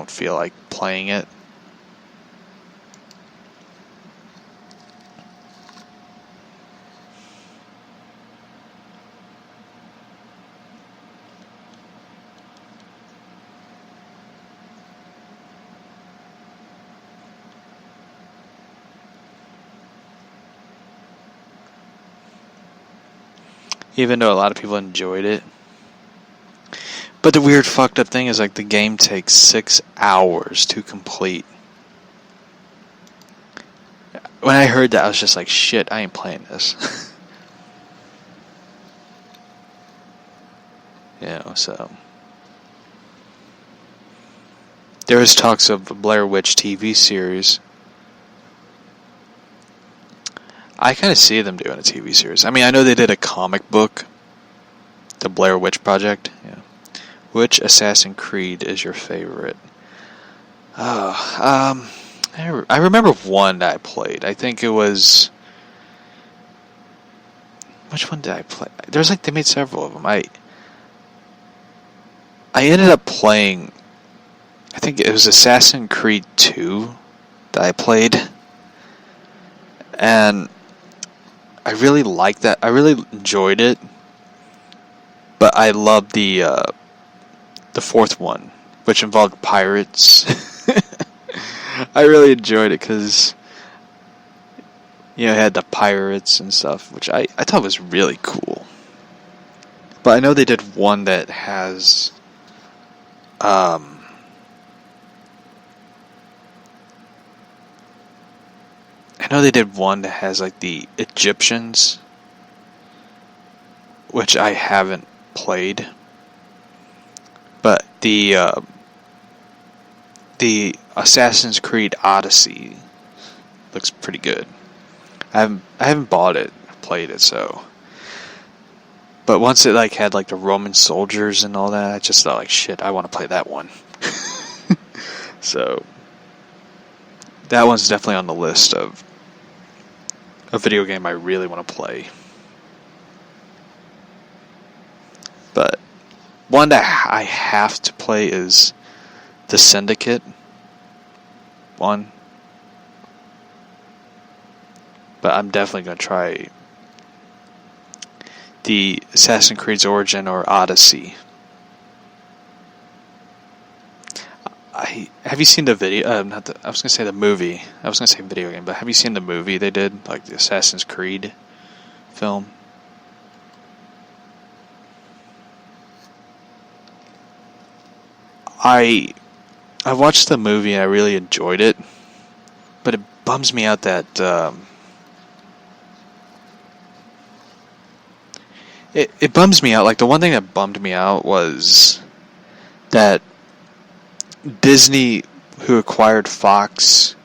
don't feel like playing it. Even though a lot of people enjoyed it. But the weird fucked up thing is, like, the game takes 6 hours to complete. When I heard that, I was just like, shit, I ain't playing this. So. There was talks of a Blair Witch TV series. I kind of see them doing a TV series. I mean, I know they did a comic book, The Blair Witch Project. Yeah. Which Assassin's Creed is your favorite? I remember one that I played. I think it was... Which one did I play? There's like, they made several of them. I ended up playing... I think it was Assassin's Creed 2 that I played. And I really liked that. I really enjoyed it. But I loved the fourth one, which involved pirates. I really enjoyed it because, it had the pirates and stuff, which I thought was really cool. But I know they did one that has, I know they did one that has, like, the Egyptians, which I haven't played. But the Assassin's Creed Odyssey looks pretty good. I haven't bought it, played it, so. But once it like had like the Roman soldiers and all that, I just thought like, shit, I want to play that one. So that one's definitely on the list of a video game I really want to play. But one that I have to play is the Syndicate one. But I'm definitely going to try the Assassin's Creed Origin or Odyssey. Have you seen the video? I was going to say the movie. I was going to say video game, but have you seen the movie they did? Like the Assassin's Creed film? I watched the movie and I really enjoyed it, but it bums me out that it bums me out. Like, the one thing that bummed me out was that Disney, who acquired Fox,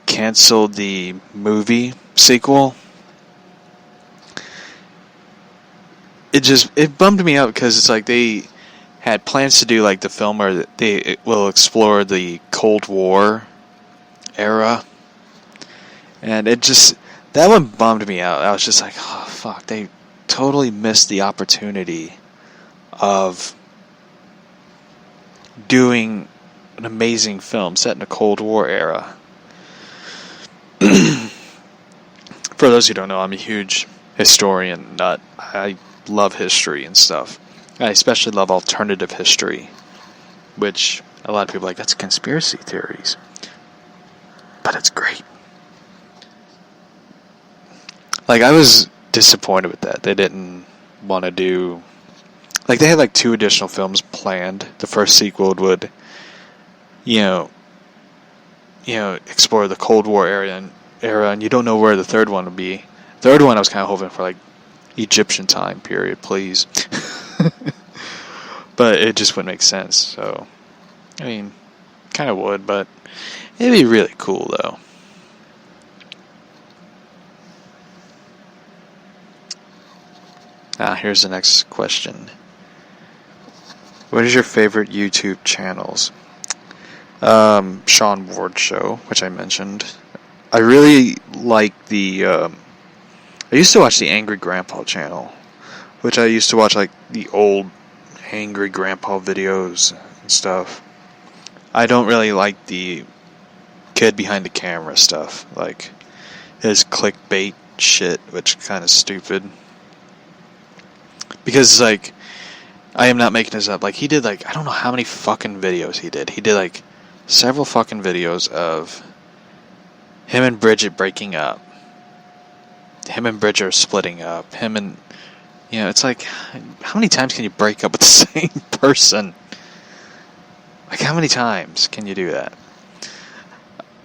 canceled the movie sequel. It bummed me out because it's like they had plans to do like the film where they will explore the Cold War era, and that one bummed me out. I was just like, oh fuck, they totally missed the opportunity of doing an amazing film set in the Cold War era. For those who don't know, I'm a huge historian nut. I love history and stuff. I especially love alternative history, which a lot of people are like, that's conspiracy theories. But it's great. Like, I was disappointed with that. They didn't want to do... Like, they had, like, 2 additional films planned. The first sequel would, explore the Cold War era, and you don't know where the third one would be. Third one, I was kind of hoping for, like, Egyptian time period, please. But it just wouldn't make sense, so... I mean, kind of would, but it'd be really cool, though. Here's the next question. What is your favorite YouTube channels? Sean Ward Show, which I mentioned. I really like the... I used to watch the Angry Grandpa channel, which I used to watch like the old Angry Grandpa videos and stuff. I don't really like the kid behind the camera stuff, like his clickbait shit, which is kind of stupid. Because, like, I am not making this up. Like, he did, like, I don't know how many fucking videos he did. He did, like, several fucking videos of him and Bridget breaking up. Him and Bridget are splitting up. Him and, you know, it's like, how many times can you break up with the same person? Like, how many times can you do that?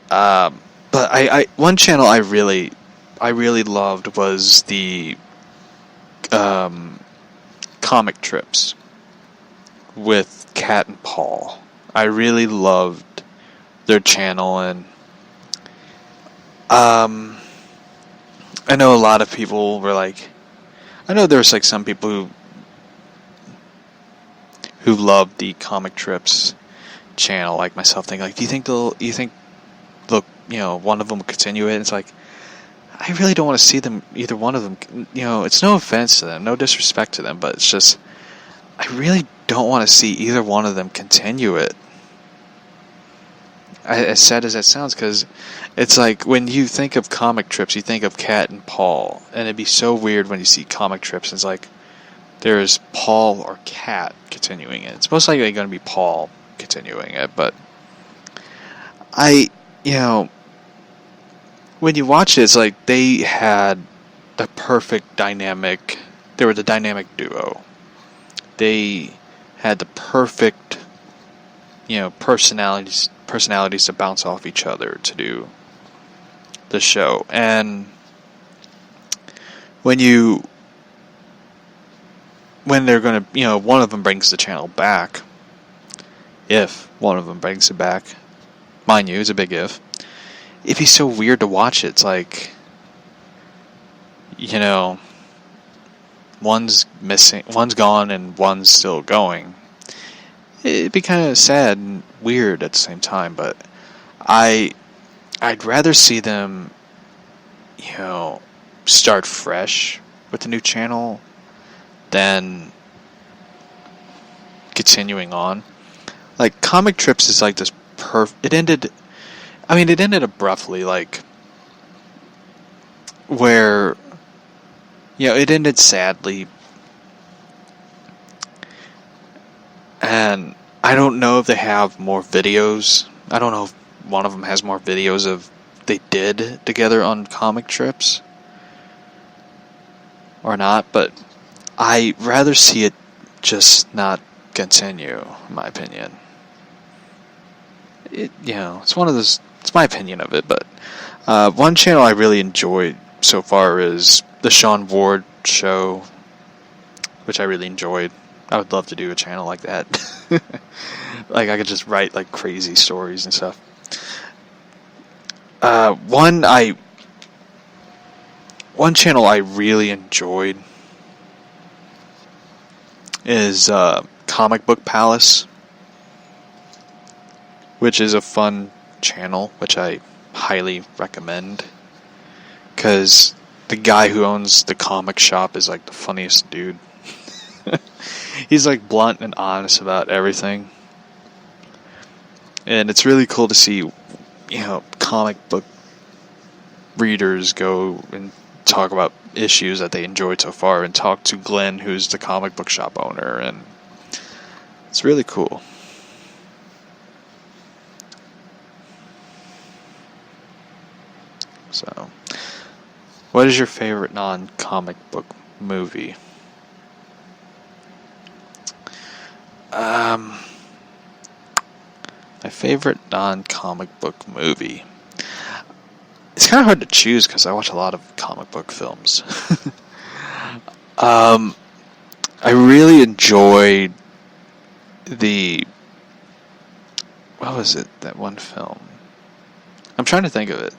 But I one channel I really loved was the comic trips with Kat and Paul. I really loved their channel, and I know a lot of people were like, I know there's like some people who loved the comic trips channel, like myself, think like, do you think they'll you know, one of them will continue it? And it's like, I really don't want to see them, either one of them, you know, it's no offense to them, no disrespect to them, but it's just, I really don't want to see either one of them continue it. As sad as that sounds, because it's like, when you think of comic trips, you think of Kat and Paul, and it'd be so weird when you see comic trips, and it's like, there's Paul or Kat continuing it. It's most likely going to be Paul continuing it, but you know, when you watch it, it's like they had the perfect dynamic. They were the dynamic duo. They had the perfect, you know, personalities to bounce off each other to do the show. And when they're going to, you know, one of them brings the channel back, if one of them brings it back, mind you, it's a big if, it'd be so weird to watch it. It's like, you know, one's missing, one's gone, and one's still going. It'd be kind of sad and weird at the same time, but I'd rather see them, you know, start fresh with the new channel than continuing on. Like, Comic Trips is like this it ended abruptly, like, where, you know, it ended sadly, and I don't know if they have more videos. I don't know if one of them has more videos of they did together on Comic Trips or not, but I'd rather see it just not continue, in my opinion. You know, it's one of those, it's my opinion of it, but one channel I really enjoyed so far is the Sean Ward Show, which I really enjoyed. I would love to do a channel like that. Like, I could just write like crazy stories and stuff. One channel I really enjoyed is Comic Book Palace, which is a fun channel, which I highly recommend, because the guy who owns the comic shop is like the funniest dude. He's like blunt and honest about everything, and it's really cool to see, you know, comic book readers go and talk about issues that they enjoyed so far, and talk to Glenn, who's the comic book shop owner, and it's really cool. So, what is your favorite non-comic book movie? My favorite non-comic book movie. It's kind of hard to choose because I watch a lot of comic book films. I really enjoyed what was it? That one film. I'm trying to think of it.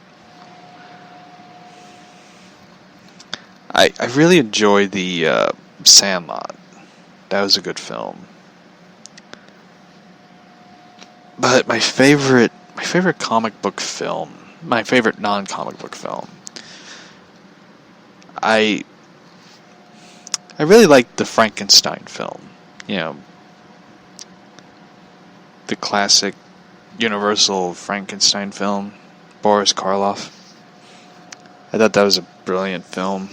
I really enjoyed the Sandlot. That was a good film. But my favorite comic book film, my favorite non-comic book film, I really liked the Frankenstein film. You know, the classic Universal Frankenstein film, Boris Karloff. I thought that was a brilliant film.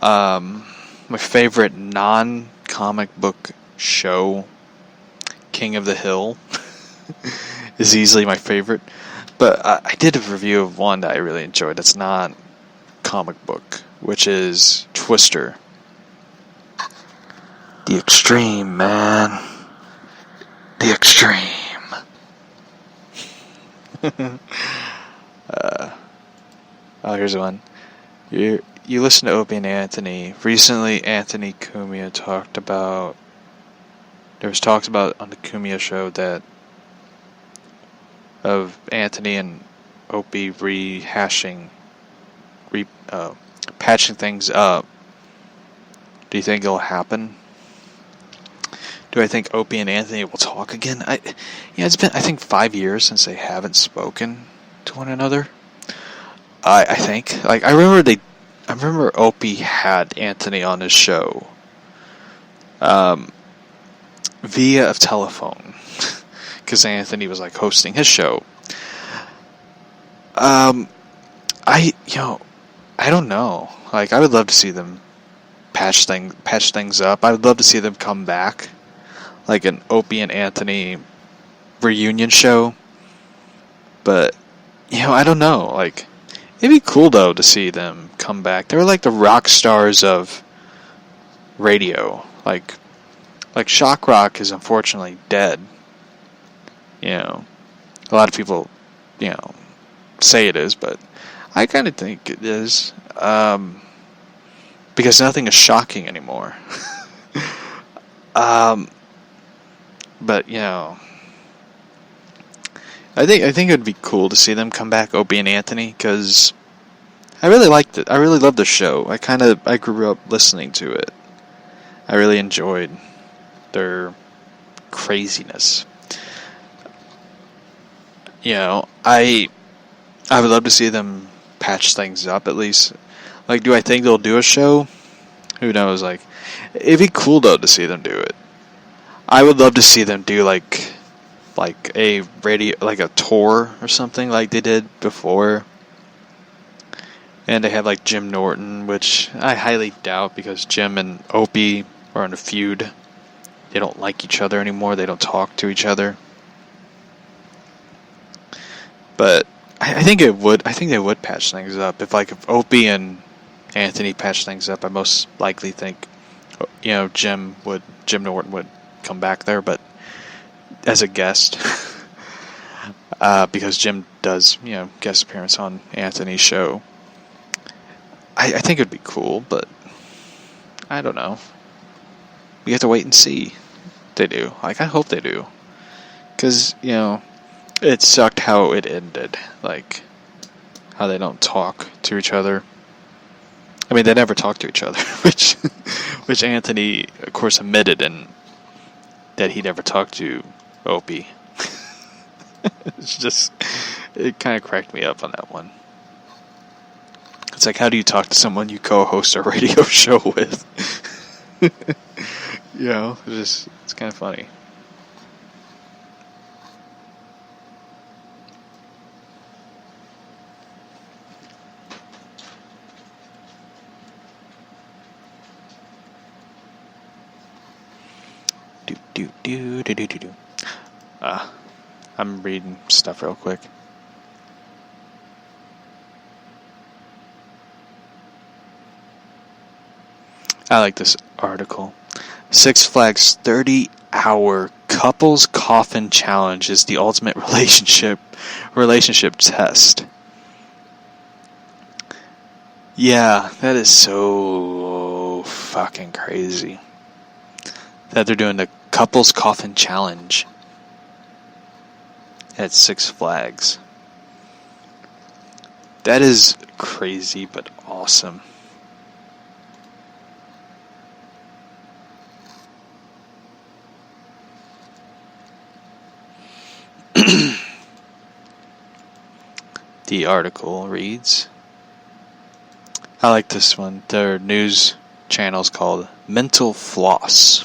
My favorite non-comic book show, King of the Hill, is easily my favorite. But I did a review of one that I really enjoyed. It's not comic book, which is Twister. The extreme, man. The extreme. Here's one. You listen to Opie and Anthony. Recently, Anthony Cumia talked about... There was talks about on the Cumia show that... of Anthony and Opie patching things up. Do you think it'll happen? Do I think Opie and Anthony will talk again? It's been, I think, 5 years since they haven't spoken to one another. I think. Like, I remember Opie had Anthony on his show. Via telephone. Because Anthony was, like, hosting his show. I don't know. Like, I would love to see them patch things up. I would love to see them come back. Like an Opie and Anthony reunion show. But, I don't know. Like, it'd be cool, though, to see them come back. They were like the rock stars of radio. Like Shock Rock is unfortunately dead. A lot of people, say it is, but I kind of think it is. Because nothing is shocking anymore. But, I think it would be cool to see them come back, Opie and Anthony, because I really liked it. I really loved the show. I grew up listening to it. I really enjoyed their craziness. I would love to see them patch things up at least. Like, do I think they'll do a show? Who knows? Like, it'd be cool though to see them do it. I would love to see them do like a radio, like a tour or something like they did before. And they have like Jim Norton, which I highly doubt because Jim and Opie are in a feud. They don't like each other anymore. They don't talk to each other. But I think it would. I think they would patch things up if Opie and Anthony patch things up. I most likely think, Jim Norton would come back there, but as a guest, because Jim does, guest appearance on Anthony's show. I think it'd be cool, but I don't know. We have to wait and see. They do. I hope they do, because it sucked how it ended. Like how they don't talk to each other. I mean, they never talk to each other, which Anthony, of course, admitted in that he never talked to Opie. It kind of cracked me up on that one. It's like, how do you talk to someone you co-host a radio show with? It's kind of funny. I'm reading stuff real quick. I like this article. Six Flags 30-hour couples coffin challenge is the ultimate relationship test. Yeah, that is so fucking crazy. That they're doing the couples coffin challenge at Six Flags. That is crazy, but awesome. The article reads, I like this one. Their news channel is called Mental Floss.